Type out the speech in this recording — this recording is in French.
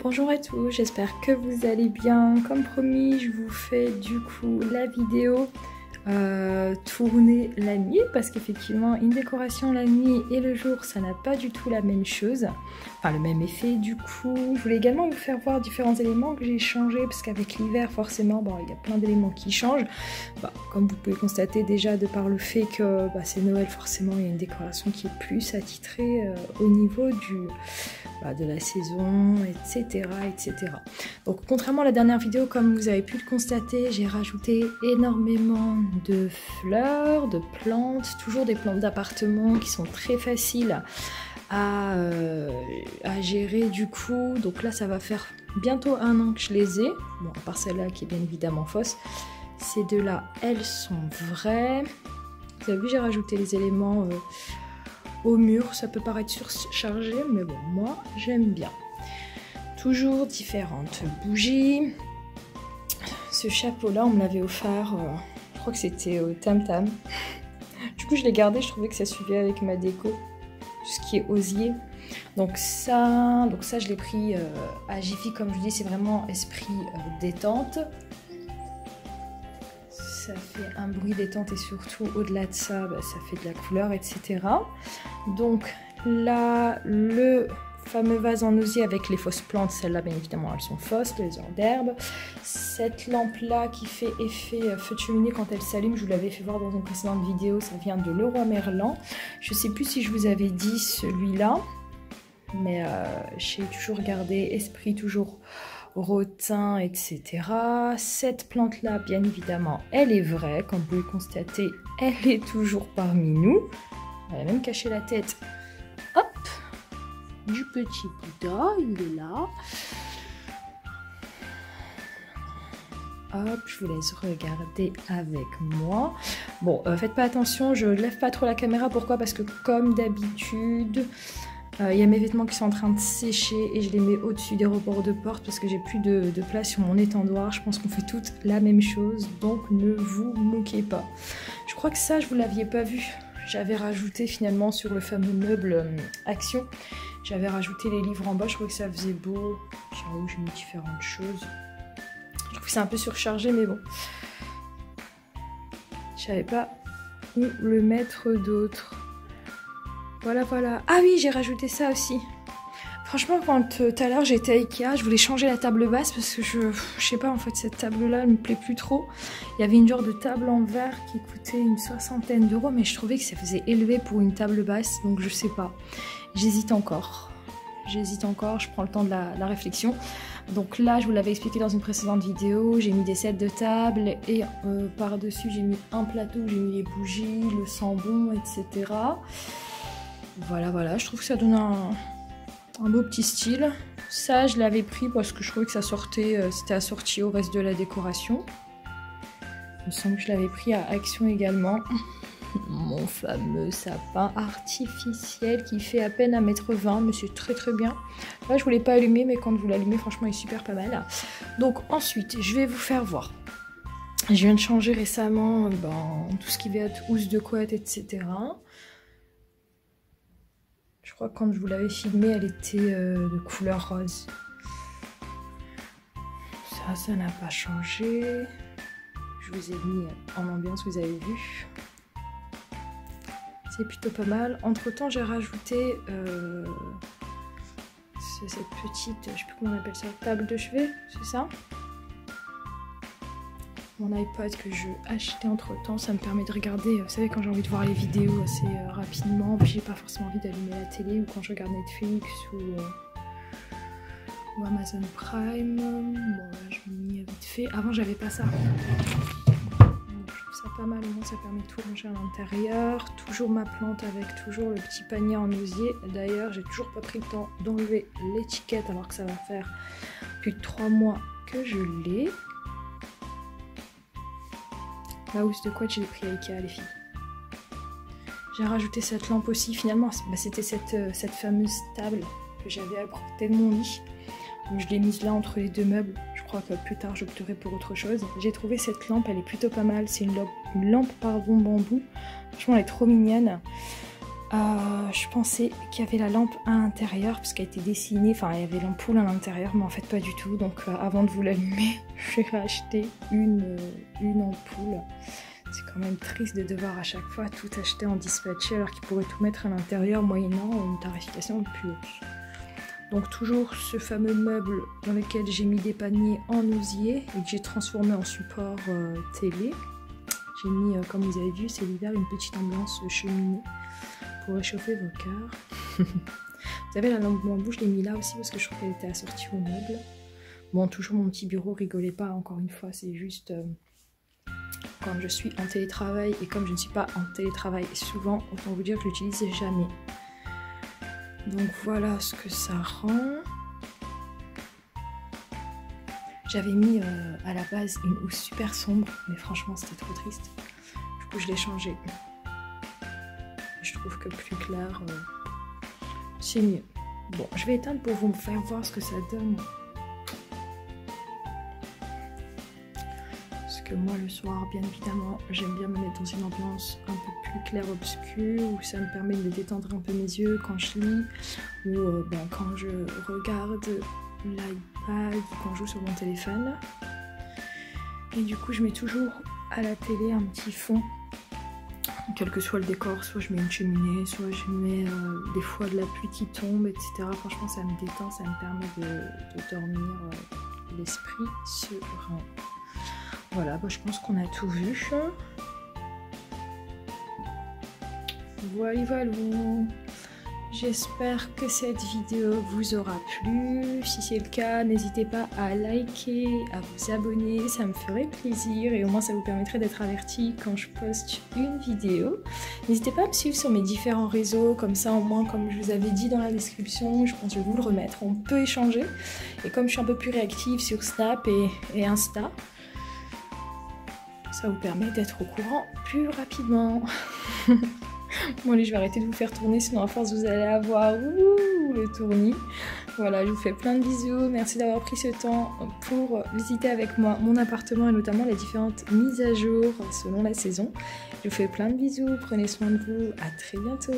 Bonjour à tous, j'espère que vous allez bien. Comme promis, je vous fais du coup la vidéo tournée la nuit parce qu'effectivement une décoration la nuit et le jour ça n'a pas du tout la même chose, enfin le même effet. Du coup je voulais également vous faire voir différents éléments que j'ai changés parce qu'avec l'hiver forcément bon, il y a plein d'éléments qui changent. Comme vous pouvez constater déjà de par le fait que c'est Noël, forcément il y a une décoration qui est plus attitrée au niveau de la saison, etc., etc. Donc contrairement à la dernière vidéo, comme vous avez pu le constater, j'ai rajouté énormément de fleurs, de plantes, toujours des plantes d'appartement qui sont très faciles à gérer du coup. Donc là ça va faire bientôt 1 an que je les ai, bon à part celle-là qui est bien évidemment fausse. Ces deux-là, elles sont vraies. Vous avez vu, j'ai rajouté les éléments au mur, ça peut paraître surchargé, mais bon, moi j'aime bien. Toujours différentes bougies. Ce chapeau-là, on me l'avait offert, je crois que c'était au Tam Tam. Du coup, je l'ai gardé, je trouvais que ça suivait avec ma déco, tout ce qui est osier. Donc ça je l'ai pris à Jiffy, comme je dis, c'est vraiment esprit détente. Ça fait un bruit détente et surtout au-delà de ça, ça fait de la couleur, etc. Donc là, le fameux vase en osier avec les fausses plantes, celles-là bien évidemment elles sont fausses, les hors d'herbe. Cette lampe-là qui fait effet feu de cheminée quand elle s'allume, je vous l'avais fait voir dans une précédente vidéo, ça vient de Leroy Merlin. Je sais plus si je vous avais dit celui-là, mais j'ai toujours gardé esprit toujours rotin, etc. Cette plante-là, bien évidemment, elle est vraie. Comme vous pouvez le constater, elle est toujours parmi nous. Elle a même caché la tête. Hop, du petit Bouddha, il est là. Hop, je vous laisse regarder avec moi. Bon, faites pas attention, je lève pas trop la caméra. Pourquoi? Parce que comme d'habitude, il y a mes vêtements qui sont en train de sécher et je les mets au-dessus des rebords de porte parce que j'ai plus de place sur mon étendoir. Je pense qu'on fait toutes la même chose, donc ne vous moquez pas. Je crois que ça, je vous l'aviez pas vu. J'avais rajouté finalement sur le fameux meuble Action, j'avais rajouté les livres en bas. Je trouvais que ça faisait beau. J'avoue, j'ai mis différentes choses. Je trouve que c'est un peu surchargé, mais bon. Je savais pas où le mettre d'autre. Voilà, voilà. Ah oui, j'ai rajouté ça aussi. Franchement, quand tout à l'heure j'étais à Ikea, je voulais changer la table basse parce que je sais pas, en fait, cette table-là, elle me plaît plus trop. Il y avait une genre de table en verre qui coûtait une 60aine d'euros, mais je trouvais que ça faisait élevé pour une table basse, donc je sais pas. J'hésite encore. J'hésite encore, je prends le temps de la réflexion. Donc là, je vous l'avais expliqué dans une précédente vidéo, j'ai mis des sets de table et par-dessus, j'ai mis un plateau où j'ai mis les bougies, le sambon, etc. Voilà, voilà, je trouve que ça donne un beau petit style. Ça, je l'avais pris parce que je trouvais que ça sortait, c'était assorti au reste de la décoration. Il me semble que je l'avais pris à Action également. Mon fameux sapin artificiel qui fait à peine 1,20 m, mais c'est très très bien. Là, je voulais pas allumer, mais quand vous l'allumez, franchement, il est super pas mal. Donc ensuite, je vais vous faire voir. Je viens de changer récemment tout ce qui va être housse de couette, etc. Je crois que quand je vous l'avais filmée, elle était de couleur rose. Ça n'a pas changé. Je vous ai mis en ambiance, vous avez vu. C'est plutôt pas mal. Entre temps, j'ai rajouté cette petite, je sais plus comment on appelle ça, table de chevet, c'est ça? Mon iPod que je achetais entre temps, ça me permet de regarder, vous savez, quand j'ai envie de voir les vidéos assez rapidement, puis j'ai pas forcément envie d'allumer la télé, ou quand je regarde Netflix ou Amazon Prime. Bon là je l'ai mis vite fait, avant j'avais pas ça. Donc, je trouve ça pas mal, au moins ça permet de tout ranger à l'intérieur. Toujours ma plante avec toujours le petit panier en osier. D'ailleurs j'ai toujours pas pris le temps d'enlever l'étiquette alors que ça va faire plus de 3 mois que je l'ai. La housse de couette, je l'ai pris à Ikea, les filles. J'ai rajouté cette lampe aussi. Finalement, c'était cette fameuse table que j'avais à côté de mon lit. Donc, je l'ai mise là entre les deux meubles. Je crois que plus tard, j'opterai pour autre chose. J'ai trouvé cette lampe, elle est plutôt pas mal. C'est une lampe bambou. Franchement, elle est trop mignonne. Je pensais qu'il y avait la lampe à l'intérieur parce qu'elle était dessinée, enfin il y avait l'ampoule à l'intérieur, mais en fait pas du tout. Donc avant de vous l'allumer, j'ai racheté une ampoule. C'est quand même triste de devoir à chaque fois tout acheter en dispatché alors qu'ils pourraient tout mettre à l'intérieur moyennant une tarification plus haute. Donc toujours ce fameux meuble dans lequel j'ai mis des paniers en osier et que j'ai transformé en support télé. J'ai mis, comme vous avez vu, c'est l'hiver, une petite ambiance cheminée pour réchauffer vos cœurs. Vous savez, la lampe bambou, je l'ai mis là aussi parce que je trouve qu'elle était assortie au meuble. Bon, toujours mon petit bureau, rigolez pas, encore une fois, c'est juste quand je suis en télétravail et comme je ne suis pas en télétravail souvent, autant vous dire que je l'utilise jamais. Donc voilà ce que ça rend. J'avais mis à la base une housse super sombre, mais franchement c'était trop triste. Du coup je l'ai changé. Je trouve que plus clair, c'est mieux. Bon, je vais éteindre pour vous faire voir ce que ça donne. Parce que moi le soir, bien évidemment, j'aime bien me mettre dans une ambiance un peu plus clair-obscur, où ça me permet de détendre un peu mes yeux quand je lis, ou quand je regarde l'iPad, quand je joue sur mon téléphone. Et du coup je mets toujours à la télé un petit fond, quel que soit le décor, soit je mets une cheminée, soit je mets des fois de la pluie qui tombe, etc. Franchement ça me détend, ça me permet de dormir l'esprit serein. Voilà, je pense qu'on a tout vu. Voilà. J'espère que cette vidéo vous aura plu. Si c'est le cas, n'hésitez pas à liker, à vous abonner, ça me ferait plaisir et au moins ça vous permettrait d'être averti quand je poste une vidéo. N'hésitez pas à me suivre sur mes différents réseaux, comme ça au moins, comme je vous avais dit dans la description, je pense que je vais vous le remettre, on peut échanger. Et comme je suis un peu plus réactive sur Snap et Insta, ça vous permet d'être au courant plus rapidement. Bon allez, je vais arrêter de vous faire tourner, sinon à force vous allez avoir le tournis. Voilà, je vous fais plein de bisous, merci d'avoir pris ce temps pour visiter avec moi mon appartement et notamment les différentes mises à jour selon la saison. Je vous fais plein de bisous, prenez soin de vous, à très bientôt.